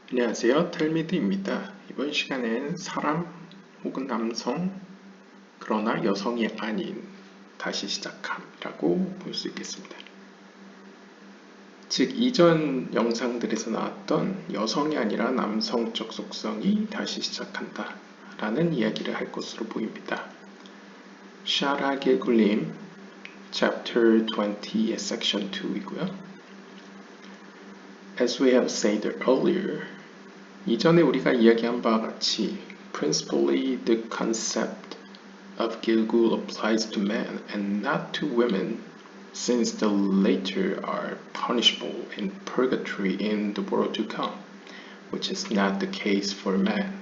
안녕하세요, 텔미드입니다. 이번 시간엔 사람 혹은 남성, 그러나 여성이 아닌 다시 시작함이라고 볼 수 있겠습니다. 즉, 이전 영상들에서 나왔던 여성이 아니라 남성적 속성이 다시 시작한다 라는 이야기를 할 것으로 보입니다. 샤라 게굴림 Chapter 20, Section 2이고요. As we have said earlier, 이전에 우리가 이야기한 바와 같이 principally the concept of Gilgul applies to men and not to women, since the latter are punishable in purgatory in the world to come, which is not the case for men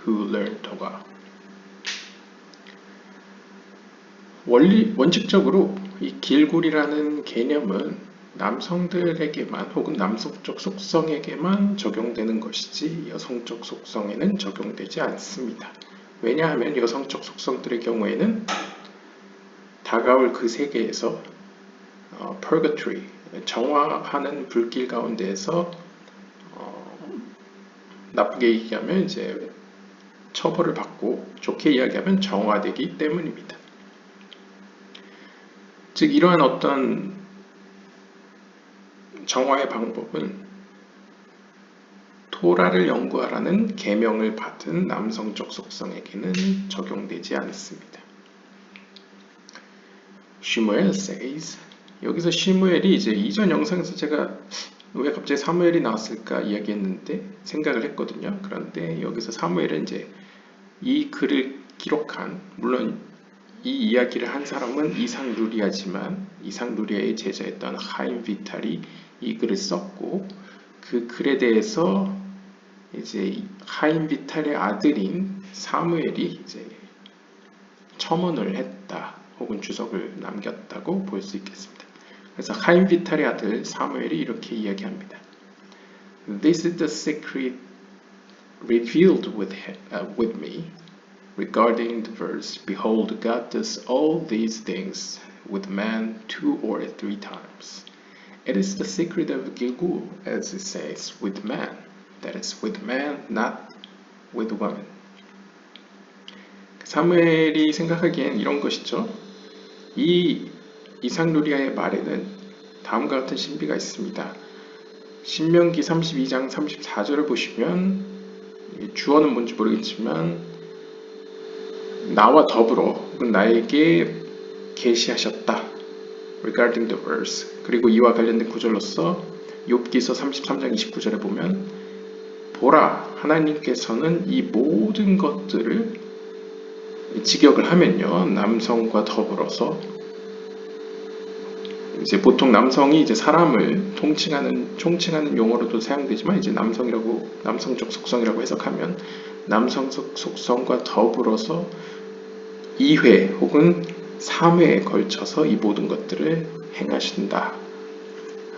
who learn Torah. 원칙적으로 이 길굴이라는 개념은 남성들에게만 혹은 남성적 속성에게만 적용되는 것이지 여성적 속성에는 적용되지 않습니다. 왜냐하면 여성적 속성들의 경우에는 다가올 그 세계에서 purgatory, 정화하는 불길 가운데에서 나쁘게 얘기하면 이제 처벌을 받고 좋게 이야기하면 정화되기 때문입니다. 즉 이러한 어떤 정화의 방법은 토라를 연구하라는 계명을 받은 남성적 속성에게는 적용되지 않습니다. 시무엘 says, 여기서 시무엘이 이제 이전 영상에서 제가 왜 갑자기 사무엘이 나왔을까 이야기했는데 생각을 했거든요. 그런데 여기서 사무엘은 이제 이 글을 기록한, 물론 이 이야기를 한 사람은 이상 루리아지만 이상 루리아의 제자였던 하임 비탈이 이 글을 썼고, 그 글에 대해서 이제 하임 비탈의 아들인 사무엘이 이제 첨언을 했다 혹은 주석을 남겼다고 볼 수 있겠습니다. 그래서 하임 비탈의 아들 사무엘이 이렇게 이야기합니다. This is the secret revealed with me regarding the verse, Behold, God does all these things with man 2 or 3 times. It is the secret of Gilgul, as it says, with man. That is, with man, not with woman. 사무엘이 생각하기엔 이런 것이죠. 이 이상루리아의 말에는 다음과 같은 신비가 있습니다. 신명기 32장 34절을 보시면 주어는 뭔지 모르겠지만 나와 더불어 혹은 나에게 계시하셨다. Regarding the verse. 그리고 이와 관련된 구절로서 욥기서 33장 29절에 보면 보라, 하나님께서는 이 모든 것들을 직역을 하면요, 남성과 더불어서 이제 보통 남성이 이제 사람을 총칭하는 용어로도 사용되지만 이제 남성적 속성이라고 해석하면 남성적 속성과 더불어서 2회 혹은 3회에 걸쳐서 이 모든 것들을 행하신다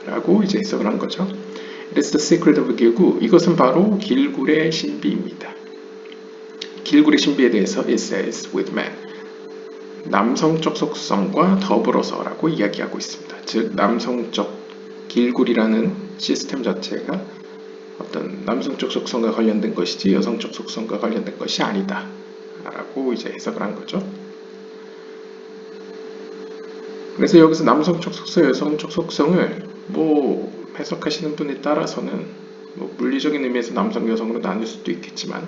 라고 이제 해석을 한 거죠. It is the secret of Gilgul. 이것은 바로 길굴의 신비입니다. 길굴의 신비에 대해서 it says with man. 남성적 속성과 더불어서 라고 이야기하고 있습니다. 즉 남성적 길굴이라는 시스템 자체가 어떤 남성적 속성과 관련된 것이지 여성적 속성과 관련된 것이 아니다 라고 이제 해석을 한 거죠. 그래서 여기서 남성적 속성, 여성적 속성을 해석하시는 분에 따라서는 물리적인 의미에서 남성, 여성으로 나눌 수도 있겠지만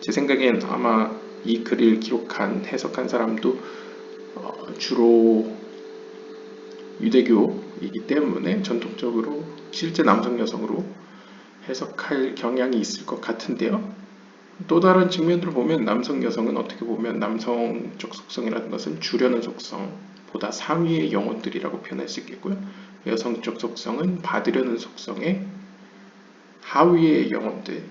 제 생각엔 아마 이 글을 기록한, 해석한 사람도 주로 유대교이기 때문에 전통적으로 실제 남성, 여성으로 해석할 경향이 있을 것 같은데요. 또 다른 측면으로 보면 남성, 여성은 어떻게 보면 남성적 속성이라는 것은 주려는 속성보다 상위의 영혼들이라고 표현할 수 있겠고요. 여성적 속성은 받으려는 속성의 하위의 영혼들,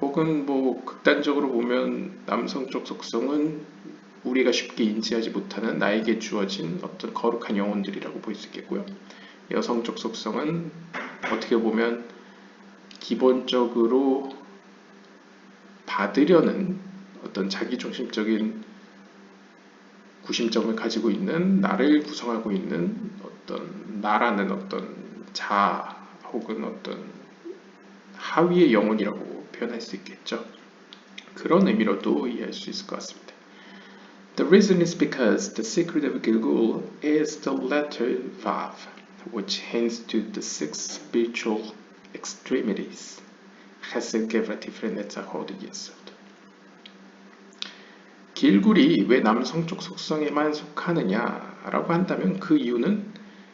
혹은 극단적으로 보면 남성적 속성은 우리가 쉽게 인지하지 못하는 나에게 주어진 어떤 거룩한 영혼들이라고 볼 수 있겠고요. 여성적 속성은 어떻게 보면 기본적으로 받으려는 어떤 자기중심적인 구심점을 가지고 있는, 나를 구성하고 있는 어떤 나라는 어떤 자아 혹은 어떤 하위의 영혼이라고 표현할 수 있겠죠. 그런 의미로도 이해할 수 있을 것 같습니다. The reason is because the secret of Gilgul is the letter Vav, which hints to the six spiritual extremities. Chesed, Gevurah, Tiferet, Netzach, Hod, Yesod. 길굴이 왜 남성적 속성에만 속하느냐라고 한다면 그 이유는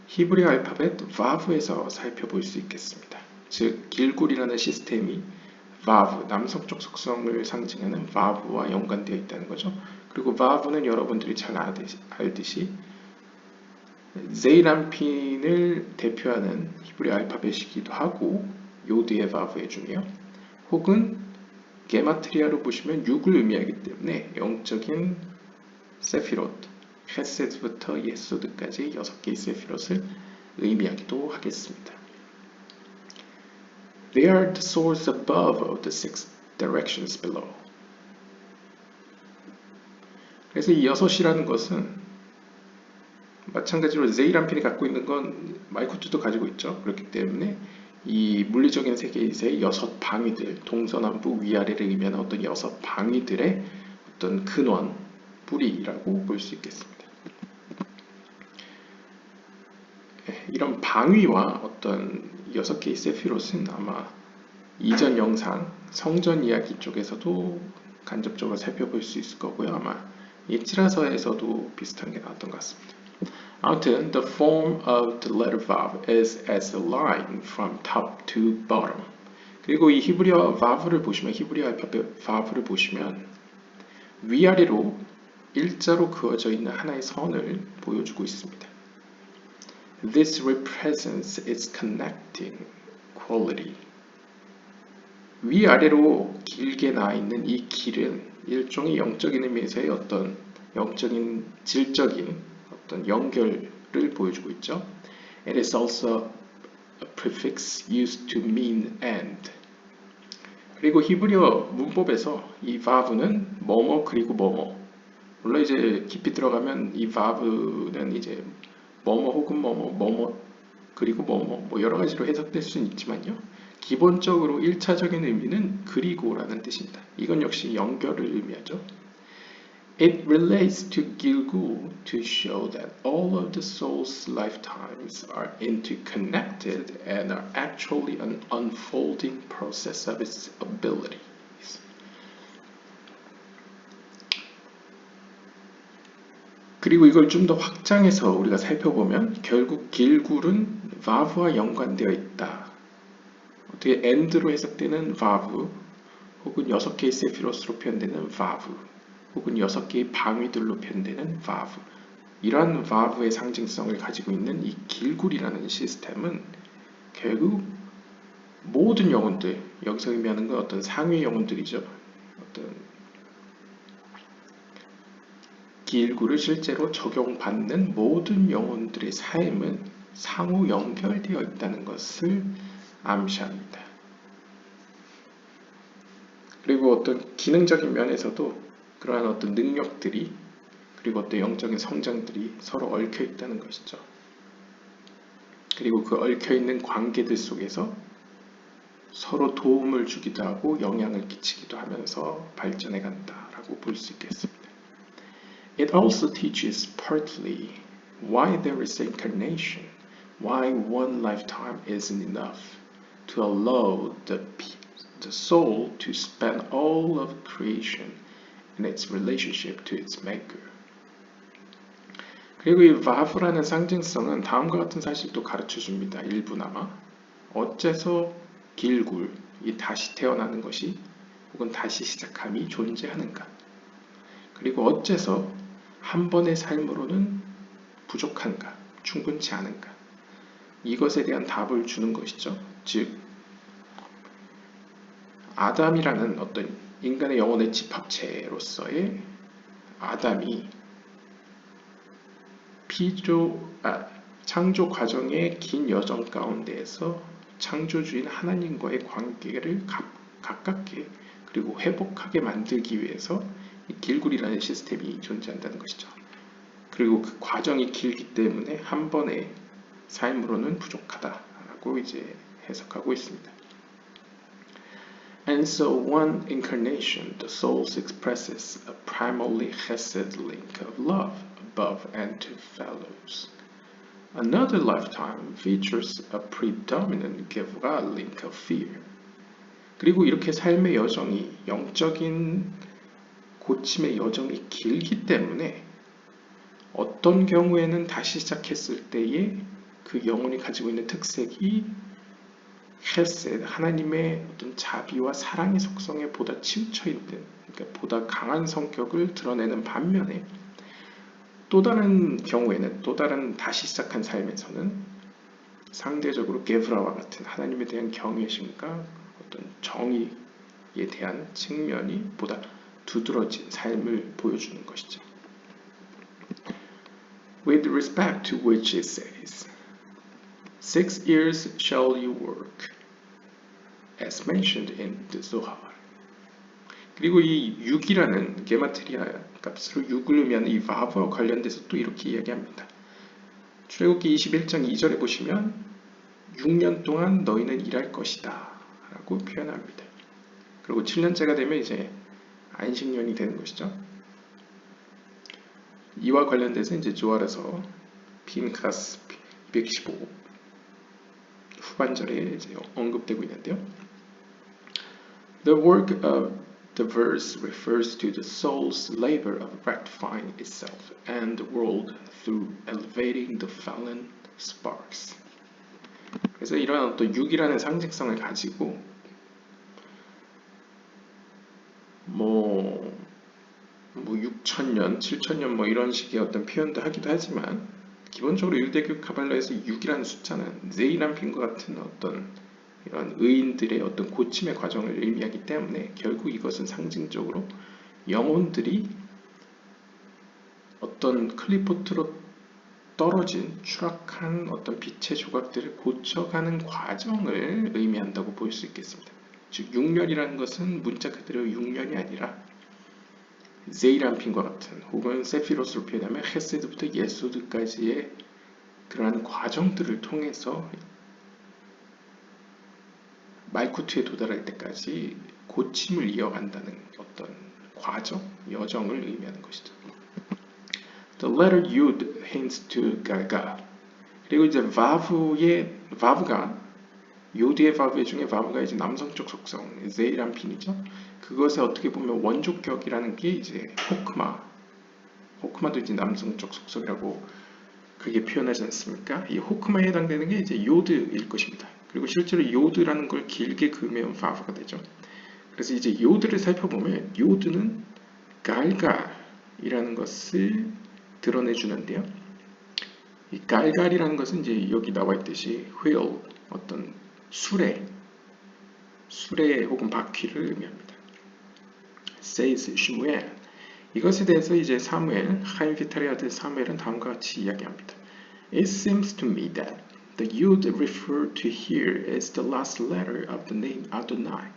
히브리 알파벳 바브에서 살펴볼 수 있겠습니다. 즉 길굴이라는 시스템이 바브, 남성적 속성을 상징하는 바브와 연관되어 있다는 거죠. 그리고 바브는 여러분들이 잘 알듯이 제이란핀을 대표하는 히브리 알파벳이기도 하고 요드의 바브의 중에요. 혹은 게마트리아로 보시면 6을 의미하기 때문에 영적인 세피롯, 헤세드부터 예소드까지 6개의 세피롯을 의미하기도 하겠습니다. They are the source above of the six directions below. 그래서 이 6이라는 것은 마찬가지로 제이란핀이 갖고 있는 건 마이쿠트도 가지고 있죠. 그렇기 때문에 이 물리적인 세계에서의 6 방위들, 동서남북 위아래를 의미하는 어떤 6 방위들의 어떤 근원, 뿌리라고 볼 수 있겠습니다. 이런 방위와 어떤 6개의 세피롯은 아마 이전 영상, 성전 이야기 쪽에서도 간접적으로 살펴볼 수 있을 거고요. 아마 이 찌라서에서도 비슷한 게 나왔던 것 같습니다. 아무튼 the form of the letter Vav is as a line from top to bottom. 그리고 이 히브리어 Vav를 보시면 히브리 알파벳 Vav를 보시면 위아래로 일자로 그어져 있는 하나의 선을 보여주고 있습니다. This represents its connecting quality. 위아래로 길게 나와 있는 이 길은 일종의 영적인 의미에서의 어떤 영적인 질적인 어떤 연결을 보여주고 있죠. It is also a prefix used to mean end. 그리고 히브리어 문법에서 이 vav는 뭐뭐 그리고 뭐뭐. 물론 이제 깊이 들어가면 이 vav는 이제 뭐뭐 혹은 뭐뭐 그리고 뭐뭐 여러 가지로 해석될 수는 있지만요. 기본적으로 1차적인 의미는 그리고라는 뜻입니다. 이건 역시 연결을 의미하죠. It relates to Gilgul to show that all of the soul's lifetimes are interconnected and are actually an unfolding process of its abilities. 그리고 이걸 좀 더 확장해서 우리가 살펴보면 결국 길굴은 vav와 연관되어 있다. 어떻게 end로 해석되는 vav 혹은 6개의 세피로스로 표현되는 vav 혹은 6개의 방위들로 표현되는 vav. 이러한 vav의 상징성을 가지고 있는 이 길굴이라는 시스템은 결국 모든 영혼들, 여기서 의미하는 건 어떤 상위 영혼들이죠. 어떤 길굴을 실제로 적용받는 모든 영혼들의 삶은 상호 연결되어 있다는 것을 암시합니다. 그리고 어떤 기능적인 면에서도 그러한 어떤 능력들이 그리고 어떤 영적인 성장들이 서로 얽혀 있다는 것이죠. 그리고 그 얽혀 있는 관계들 속에서 서로 도움을 주기도 하고 영향을 끼치기도 하면서 발전해 간다라고 볼 수 있겠습니다. It also teaches partly why there is incarnation, why one lifetime isn't enough to allow the soul to span all of creation in its relationship to its maker. 그리고 이 vav라는 상징성은 다음과 같은 사실도 가르쳐 줍니다. 일부나마 어째서 길굴, 이 다시 태어나는 것이 혹은 다시 시작함이 존재하는가. 그리고 어째서 한 번의 삶으로는 부족한가, 충분치 않은가. 이것에 대한 답을 주는 것이죠. 즉 아담이라는 어떤 인간의 영혼의 집합체로서의 아담이 창조 과정의 긴 여정 가운데에서 창조주인 하나님과의 관계를 가깝게 그리고 회복하게 만들기 위해서 이 길굴이라는 시스템이 존재한다는 것이죠. 그리고 그 과정이 길기 때문에 한 번의 삶으로는 부족하다라고 이제 해석하고 있습니다. And so one incarnation, the soul expresses a primarily chesed link of love above and to fellows. Another lifetime features a predominant gevra link of fear. 그리고 이렇게 삶의 여정이 영적인 고침의 여정이 길기 때문에 어떤 경우에는 다시 시작했을 때에 그 영혼이 가지고 있는 특색이 헤셋, 하나님의 어떤 자비와 사랑의 속성에 보다 치우쳐 있는, 그러니까 보다 강한 성격을 드러내는 반면에 또 다른 경우에는, 또 다른 다시 시작한 삶에서는 상대적으로 게브라와 같은 하나님에 대한 경외심과 어떤 정의에 대한 측면이 보다 두드러진 삶을 보여주는 것이죠. With respect to which it says, 6 years shall you work, as mentioned in the Zohar. 그리고 이 6이라는 게마트리아 값으로 6을 의미하는 이 바브와 관련돼서 또 이렇게 이야기합니다. 출애굽기 21장 2절에 보시면 6년 동안 너희는 일할 것이다 라고 표현합니다. 그리고 7년째가 되면 이제 안식년이 되는 것이죠. 이와 관련돼서 이제 조알에서 핀카스 215 후반절에 이제 언급되고 있는데요. The work of the verse refers to the soul's labor of rectifying itself and the world through elevating the fallen sparks. 그래서 이런 어떤 6이라는 상징성을 가지고 뭐 6천년, 7천년 뭐 이런 식의 어떤 표현도 하기도 하지만 기본적으로 유대교 카발라에서 6이라는 숫자는 제이란핀과 같은 어떤 이런 의인들의 어떤 고침의 과정을 의미하기 때문에 결국 이것은 상징적으로 영혼들이 어떤 클리포트로 떨어진 추락한 어떤 빛의 조각들을 고쳐가는 과정을 의미한다고 볼 수 있겠습니다. 즉 6년이라는 것은 문자 그대로 6년이 아니라 제이란핀과 같은 혹은 세피로스로 표현하면 헤세드부터 예소드까지의 그러한 과정들을 통해서 말쿠트에 도달할 때까지 고침을 이어간다는 어떤 과정, 여정을 의미하는 것이죠. The letter Yud hints to Galgal. 그리고 이제 바브가 요드의 바브 중에 바브가 이제 남성적 속성, 제이란핀이죠. 그것에 어떻게 보면 원조격이라는 게 이제 호크마도 이제 남성적 속성이라고 그게 표현하지 않습니까? 이 호크마에 해당되는 게 이제 요드일 것입니다. 그리고 실제로 요드라는 걸 길게 그으면 바브가 되죠. 그래서 이제 요드를 살펴보면 요드는 갈갈이라는 것을 드러내주는데요. 이 갈갈이라는 것은 이제 여기 나와 있듯이 wheel, 어떤 수레 혹은 바퀴를 의미합니다. says 시무엘. 이것에 대해서 이제 사무엘, 하임 비타리아드 사무엘은 다음과 같이 이야기합니다. It seems to me that the Yud referred to here is the last letter of the name Adonai.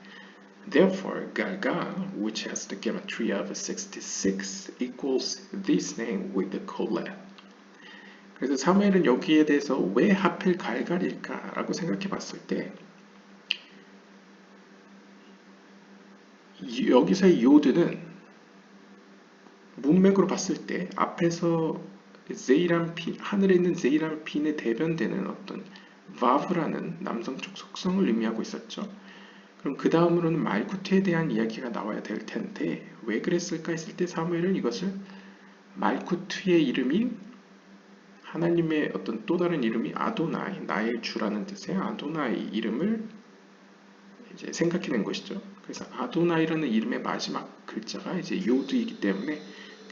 Therefore, Galgal, which has the gematria of 66, equals this name with the Kolel. 그래서 사무엘은 여기에 대해서 왜 하필 갈갈일까라고 생각해 봤을 때 여기서의 요드는 문맥으로 봤을 때 앞에서 제이란핀, 하늘에 있는 제이란핀에 대변되는 어떤 바브라는 남성적 속성을 의미하고 있었죠. 그럼 그 다음으로는 말쿠트에 대한 이야기가 나와야 될 텐데 왜 그랬을까 했을 때 사무엘은 이것을 말쿠트의 이름이 하나님의 어떤 또 다른 이름이 아도나이, 나의 주라는 뜻의 아도나이 이름을 이제 생각해낸 것이죠. 그래서 아도나이라는 이름의 마지막 글자가 이제 요드이기 때문에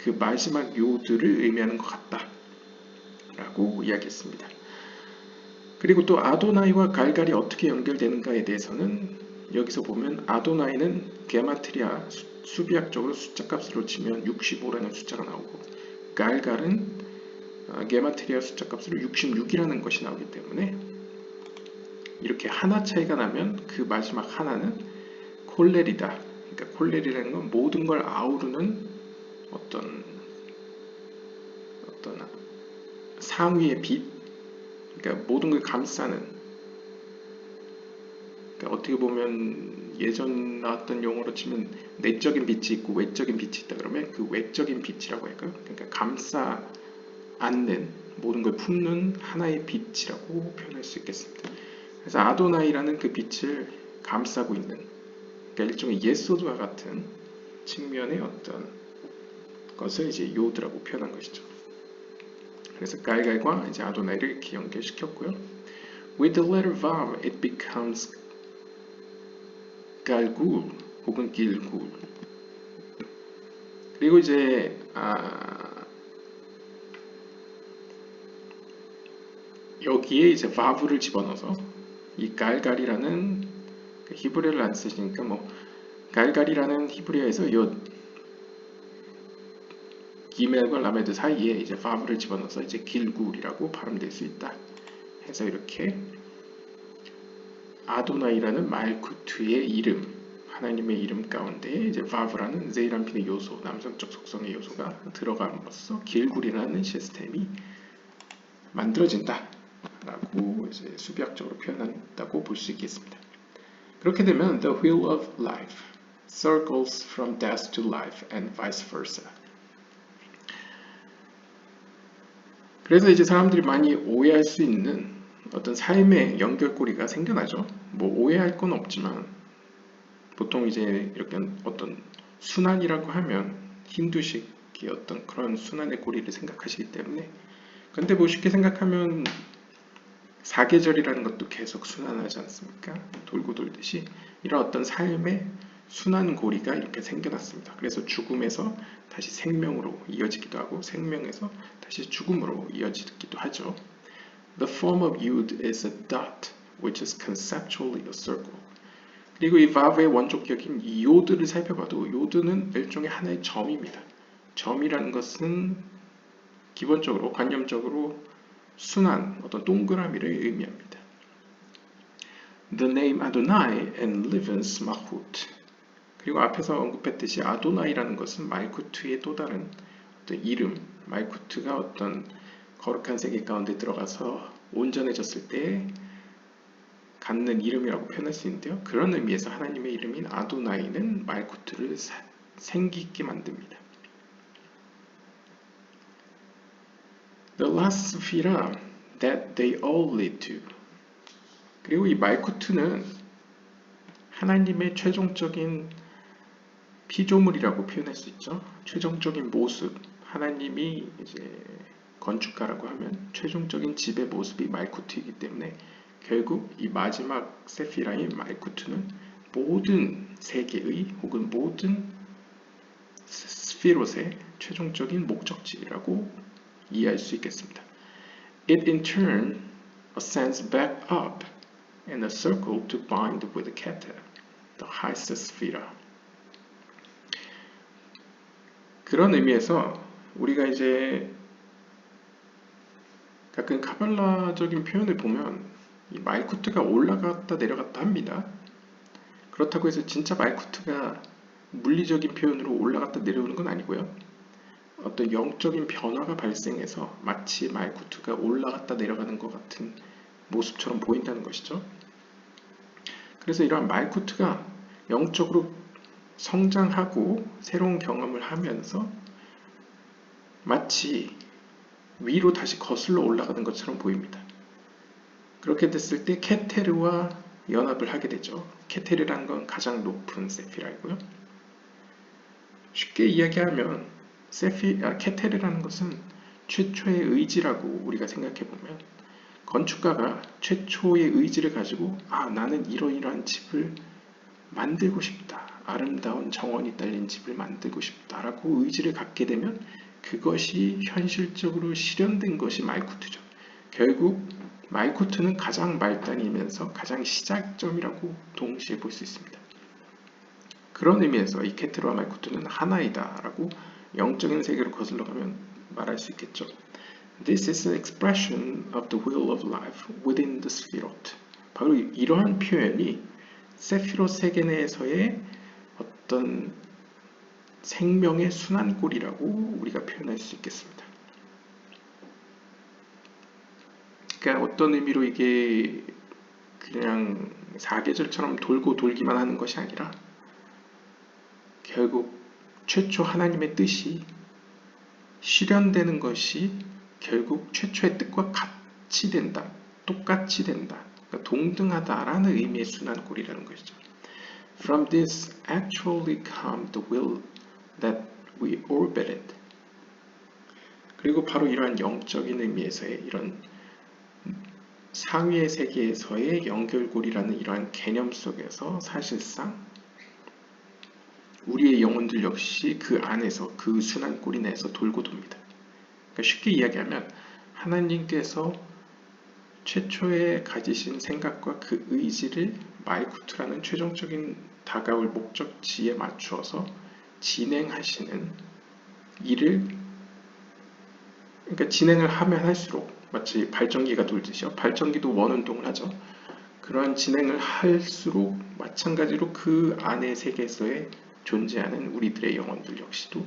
그 마지막 요드를 의미하는 것 같다라고 이야기했습니다. 그리고 또 아도나이와 갈갈이 어떻게 연결되는가에 대해서는 여기서 보면 아도나이는 게마트리아 수비학적으로 숫자값으로 치면 65라는 숫자가 나오고 갈갈은 게마트리아 숫자값으로 66이라는 것이 나오기 때문에 이렇게 하나 차이가 나면 그 마지막 하나는 콜렐이다. 그러니까 콜렐이라는 건 모든 걸 아우르는 어떤 상위의 빛, 그러니까 모든 걸 감싸는, 그러니까 어떻게 보면 예전 나왔던 용어로 치면 내적인 빛이 있고 외적인 빛이 있다 그러면 그 외적인 빛이라고 할까요? 그러니까 감싸 안는 모든 걸 품는 하나의 빛이라고 표현할 수 있겠습니다. 그래서 아도나이라는 그 빛을 감싸고 있는, 그러니까 일종의 예소드와 같은 측면의 어떤 것을 이제 요드라고 표현한 것이죠. 그래서 갈갈과 이제 아도나이를 이렇게 연결시켰고요. With the letter vav, it becomes 갈굴 혹은 길굴. 그리고 이제 여기에 이제 vav를 집어넣어서 이 갈갈이라는 그 히브리어를 안 쓰시니까 뭐 갈갈이라는 히브리어에서 요 기멜과 라메드 사이에 이제 vav를 집어넣어서 이제 길굴이라고 발음될 수 있다. 해서 이렇게 아도나이라는 말쿠트의 이름, 하나님의 이름 가운데 이제 vav라는 ze이람핀의 요소, 남성적 속성의 요소가 들어감으로써 길굴이라는 시스템이 만들어진다 라고 이제 수비학적으로 표현한다고 볼 수 있겠습니다. 그렇게 되면 the wheel of life circles from death to life and vice versa. 그래서 이제 사람들이 많이 오해할 수 있는 어떤 삶의 연결고리가 생겨나죠. 뭐 오해할 건 없지만 보통 이제 이렇게 어떤 순환이라고 하면 힌두식의 어떤 그런 순환의 고리를 생각하시기 때문에, 근데 뭐 쉽게 생각하면 사계절이라는 것도 계속 순환하지 않습니까? 돌고 돌듯이 이런 어떤 삶의 순환 고리가 이렇게 생겨났습니다. 그래서 죽음에서 다시 생명으로 이어지기도 하고 생명에서 다시 죽음으로 이어지기도 하죠. The form of Yud is a dot, which is conceptually a circle. 그리고 이 vav의 원조격인 이 요드를 살펴봐도 요드는 일종의 하나의 점입니다. 점이라는 것은 기본적으로 관념적으로 순환, 어떤 동그라미를 의미합니다. The name Adonai enlivens Malchut. 그리고 앞에서 언급했듯이 아도나이라는 것은 말쿠트의 또 다른 어떤 이름, 말쿠트가 어떤 거룩한 세계 가운데 들어가서 온전해졌을 때 갖는 이름이라고 표현할 수 있는데요. 그런 의미에서 하나님의 이름인 아도나이는 말쿠트를 생기 있게 만듭니다. The last sphera that they all lead to. 그리고 이 말쿠트는 하나님의 최종적인 피조물이라고 표현할 수 있죠. 최종적인 모습, 하나님이 이제 건축가라고 하면 최종적인 집의 모습이 말쿠트이기 때문에 결국 이 마지막 세피라인 말쿠트는 모든 세계의 혹은 모든 스피롯의 최종적인 목적지라고 이해할 수 있겠습니다. It in turn ascends back up in a circle to bind with Keter, the highest sphere. 그런 의미에서 우리가 이제 가끔 카발라적인 표현을 보면 이 말쿠트가 올라갔다 내려갔다 합니다. 그렇다고 해서 진짜 말쿠트가 물리적인 표현으로 올라갔다 내려오는 건 아니고요. 어떤 영적인 변화가 발생해서 마치 말쿠트가 올라갔다 내려가는 것 같은 모습처럼 보인다는 것이죠. 그래서 이러한 말쿠트가 영적으로 성장하고 새로운 경험을 하면서 마치 위로 다시 거슬러 올라가는 것처럼 보입니다. 그렇게 됐을 때 케테르와 연합을 하게 되죠. 케테르라는 건 가장 높은 세피라이고요. 쉽게 이야기하면 케테르라는 것은 최초의 의지라고 우리가 생각해보면 건축가가 최초의 의지를 가지고 나는 이러이러한 집을 만들고 싶다. 아름다운 정원이 딸린 집을 만들고 싶다라고 의지를 갖게 되면 그것이 현실적으로 실현된 것이 말쿠트죠. 결국 말쿠트는 가장 말단이면서 가장 시작점이라고 동시에 볼 수 있습니다. 그런 의미에서 이 케테르와 말쿠트는 하나이다 라고 영적인 세계로 거슬러가면 말할 수 있겠죠. This is an expression of the wheel of life within the Sphirot. 바로 이러한 표현이 세피롯 세계 내에서의 어떤 생명의 순환골이라고 우리가 표현할 수 있겠습니다. 그러니까 어떤 의미로 이게 그냥 사계절처럼 돌고 돌기만 하는 것이 아니라 결국 최초 하나님의 뜻이 실현되는 것이 결국 최초의 뜻과 같이 된다, 똑같이 된다, 그러니까 동등하다라는 의미의 순환골이라는 것이죠. From this actually come the will that we orbited. 그리고 바로 이러한 영적인 의미에서의 이런 상위의 세계에서의 연결고리라는 이러한 개념 속에서 사실상 우리의 영혼들 역시 그 안에서 그 순환골이 내에서 돌고 돕니다. 그러니까 쉽게 이야기하면 하나님께서 최초에 가지신 생각과 그 의지를 마이쿠트라는 최종적인 다가올 목적지에 맞추어서 진행하시는 일을, 그러니까 진행을 하면 할수록 마치 발전기가 돌듯이요. 발전기도 원운동을 하죠. 그러한 진행을 할수록 마찬가지로 그 안의 세계에서의 존재하는 우리들의 영혼들 역시도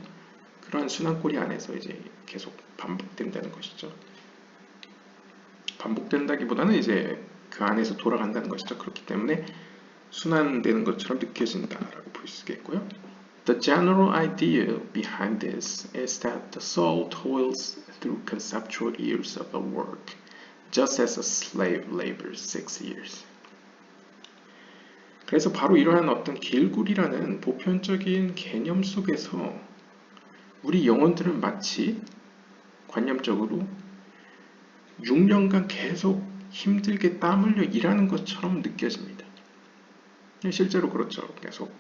그러한 순환고리 안에서 이제 계속 반복된다는 것이죠. 반복된다기보다는 이제 그 안에서 돌아간다는 것이죠. 그렇기 때문에 순환되는 것처럼 느껴진다라고 볼 수 있겠고요. The general idea behind this is that the soul toils through conceptual years of a work, just as a slave labors 6 years. 그래서 바로 이러한 어떤 길굴이라는 보편적인 개념 속에서 우리 영혼들은 마치 관념적으로 6년간 계속 힘들게 땀 흘려 일하는 것처럼 느껴집니다. 실제로 그렇죠. 계속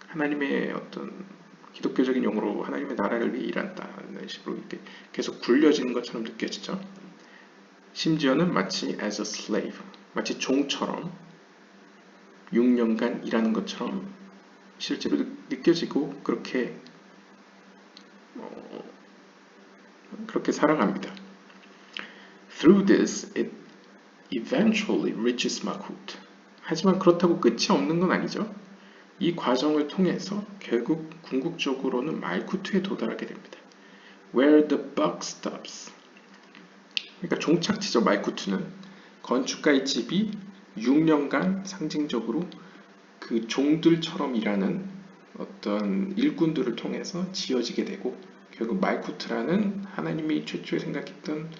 하나님의 어떤 기독교적인 용어로 하나님의 나라를 위해 일한다는 식으로 이렇게 계속 굴려지는 것처럼 느껴지죠. 심지어는 마치 as a slave, 마치 종처럼 6년간 일하는 것처럼 실제로 느껴지고 그렇게 살아갑니다. Through this, it eventually reaches Malkut. 하지만 그렇다고 끝이 없는 건 아니죠. 이 과정을 통해서 결국 궁극적으로는 말쿠트에 도달하게 됩니다. Where the buck stops. 그러니까 종착지죠. 말쿠트는 건축가의 집이 6년간 상징적으로 그 종들처럼 일하는 어떤 일꾼들을 통해서 지어지게 되고 결국 말쿠트라는 하나님이 최초에 생각했던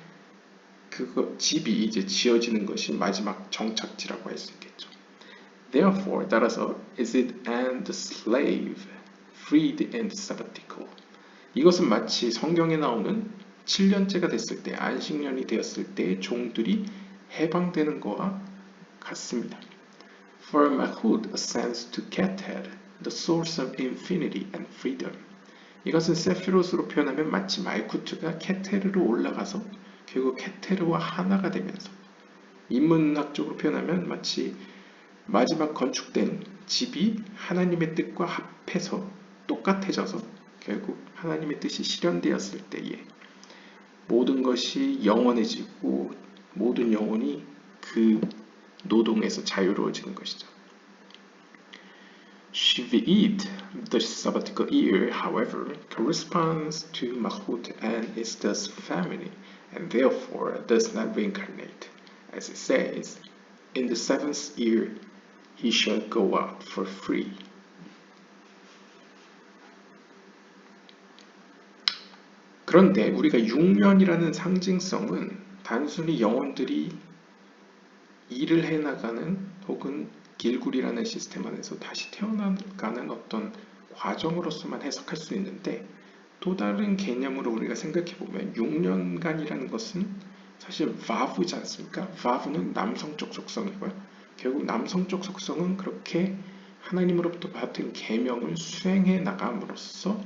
그 집이 이제 지어지는 것이 마지막 정착지라고 할 수 있겠죠. Therefore, 따라서 is it and the slave freed and sabbatical. 이것은 마치 성경에 나오는 7년째가 됐을 때 안식년이 되었을 때 종들이 해방되는 것과 같습니다. For Malkut ascends to Keter, the source of infinity and freedom. 이것은 세피롯으로 표현하면 마치 말쿠트가 케테르로 올라가서 결국 케테르와 하나가 되면서 인문학적으로 표현하면 마치 마지막 건축된 집이 하나님의 뜻과 합해서 똑같아져서 결국 하나님의 뜻이 실현되었을 때에 모든 것이 영원해지고 모든 영혼이 그 노동에서 자유로워지는 것이죠. Shvi'it, the sabbatical year, however, corresponds to Malkut and is thus feminine, and therefore does not reincarnate. As it says, in the 7th year he shall go out for free. 그런데 우리가 6년이라는 상징성은 단순히 영혼들이 일을 해나가는 혹은 길굴이라는 시스템 안에서 다시 태어나가는 어떤 과정으로서만 해석할 수 있는데 또 다른 개념으로 우리가 생각해보면 6년간이라는 것은 사실 vavu지 않습니까? vavu는 남성적 속성이고요. 결국 남성적 속성은 그렇게 하나님으로부터 받은 계명을 수행해 나감으로써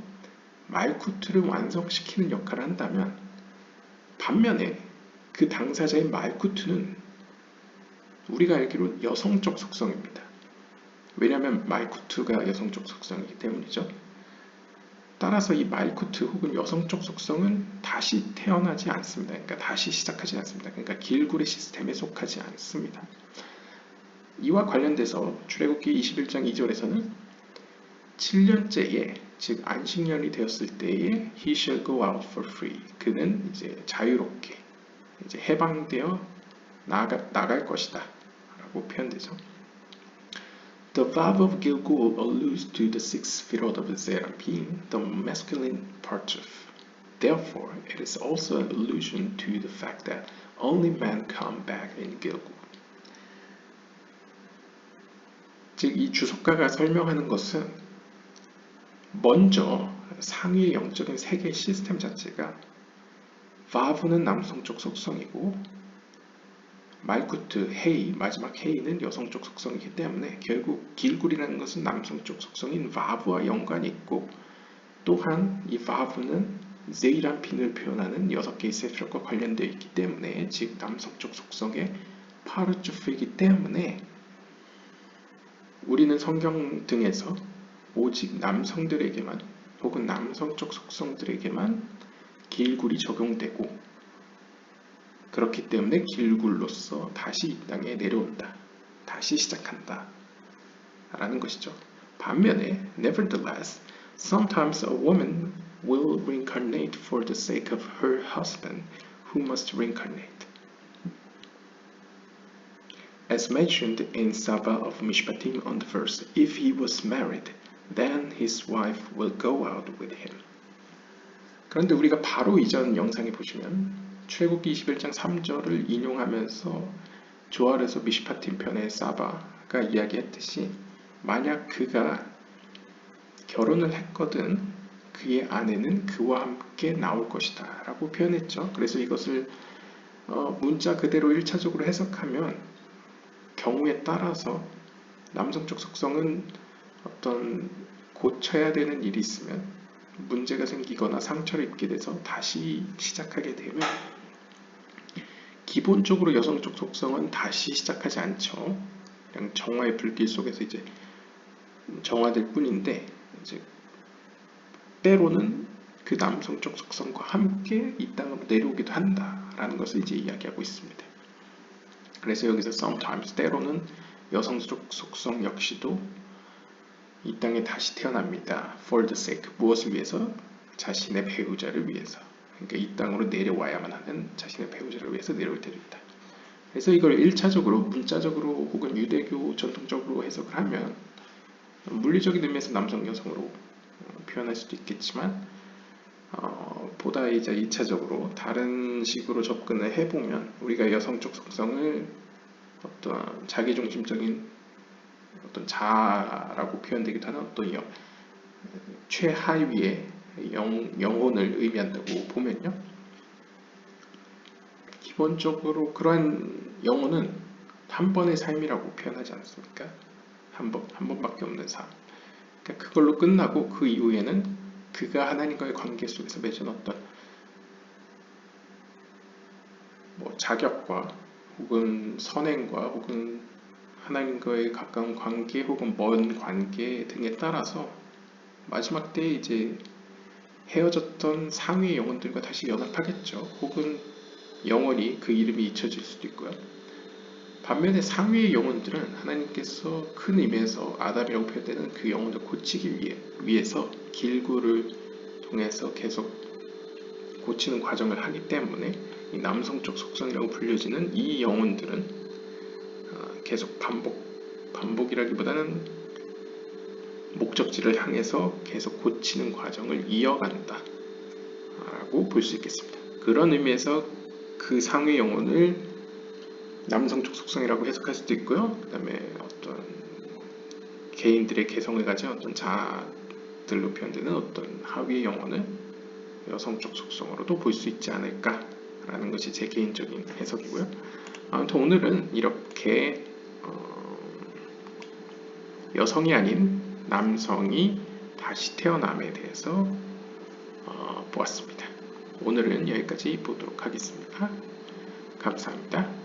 말쿠트를 완성시키는 역할을 한다면 반면에 그 당사자의 말쿠트는 우리가 알기로 여성적 속성입니다. 왜냐하면 말쿠트가 여성적 속성이기 때문이죠. 따라서 이 말쿠트 혹은 여성적 속성은 다시 태어나지 않습니다. 그러니까 다시 시작하지 않습니다. 그러니까 길굴의 시스템에 속하지 않습니다. 이와 관련돼서 출애굽기 21장 2절에서는 7년째에 즉 안식년이 되었을 때에 he shall go out for free. 그는 이제 자유롭게 이제 해방되어 나갈 것이다 라고 라고 표현되죠. The verb of Gilgul alludes to the sixth field of Seraphim, the masculine partouf. Therefore, it is also an allusion to the fact that only men come back in Gilgul. 즉, 이 주석가가 설명하는 것은 먼저 상위의 영적인 세계 시스템 자체가 바브는 남성적 속성이고 말쿠트, 헤이, 마지막 헤이는 여성적 속성이기 때문에 결국 길굴이라는 것은 남성적 속성인 바브와 연관이 있고 또한 이 바브는 제이란핀을 표현하는 6개의 세피롯과 관련되어 있기 때문에 즉 남성적 속성의 파르주프이기 때문에 우리는 성경 등에서 오직 남성들에게만 혹은 남성적 속성들에게만 길굴이 적용되고 그렇기 때문에 길굴로서 다시 이 땅에 내려온다. 다시 시작한다. 라는 것이죠. 반면에 nevertheless, sometimes a woman will reincarnate for the sake of her husband who must reincarnate. As mentioned in Sava of Mishpatim on the verse, if he was married, then his wife will go out with him. 그런데 우리가 바로 이전 영상에 보시면 출애굽기 21장 3절을 인용하면서 조알에서 미시파팀 편의 사바가 이야기했듯이 만약 그가 결혼을 했거든 그의 아내는 그와 함께 나올 것이다 라고 표현했죠. 그래서 이것을 문자 그대로 1차적으로 해석하면 경우에 따라서 남성적 속성은 어떤 고쳐야 되는 일이 있으면 문제가 생기거나 상처를 입게 돼서 다시 시작하게 되면 기본적으로 여성적 속성은 다시 시작하지 않죠. 그냥 정화의 불길 속에서 이제 정화될 뿐인데 이제 때로는 그 남성적 속성과 함께 이 땅으로 내려오기도 한다라는 것을 이제 이야기하고 있습니다. 그래서 여기서 sometimes 때로는 여성적 속성 역시도 이 땅에 다시 태어납니다. For the sake 무엇을 위해서? 자신의 배우자를 위해서. 그러니까 이 땅으로 내려와야만 하는 자신의 배우자를 위해서 내려올 때도 있다. 그래서 이걸 1차적으로 문자적으로 혹은 유대교 전통적으로 해석을 하면 물리적인 의미에서 남성 여성으로 표현할 수도 있겠지만 보다 이제 2차적으로 다른 식으로 접근을 해보면 우리가 여성적 속성을 어떤 자기중심적인 어떤 자아라고 표현되기도 하는 어떤 최하위의 영혼을 의미한다고 보면요. 기본적으로 그러한 영혼은 한 번의 삶이라고 표현하지 않습니까? 한 번밖에 없는 삶. 그러니까 그걸로 끝나고 그 이후에는 그가 하나님과의 관계 속에서 맺은 어떤 자격과 혹은 선행과 혹은 하나님과의 가까운 관계 혹은 먼 관계 등에 따라서 마지막 때에 이제 헤어졌던 상위의 영혼들과 다시 연합하겠죠. 혹은 영원히 그 이름이 잊혀질 수도 있고요. 반면에 상위의 영혼들은 하나님께서 큰 의미에서 아담이라고 표현되는 그 영혼을 고치기 위해서 길구를 통해서 계속 고치는 과정을 하기 때문에 이 남성적 속성이라고 불려지는 이 영혼들은 계속 반복이라기보다는 목적지를 향해서 계속 고치는 과정을 이어간다 라고 볼 수 있겠습니다. 그런 의미에서 그 상위 영혼을 남성적 속성이라고 해석할 수도 있고요. 그 다음에 어떤 개인들의 개성을 가진 어떤 자아들로 표현되는 어떤 하위의 영혼을 여성적 속성으로도 볼 수 있지 않을까라는 것이 제 개인적인 해석이고요. 아무튼 오늘은 이렇게 여성이 아닌 남성이 다시 태어남에 대해서 보았습니다. 오늘은 여기까지 보도록 하겠습니다. 감사합니다.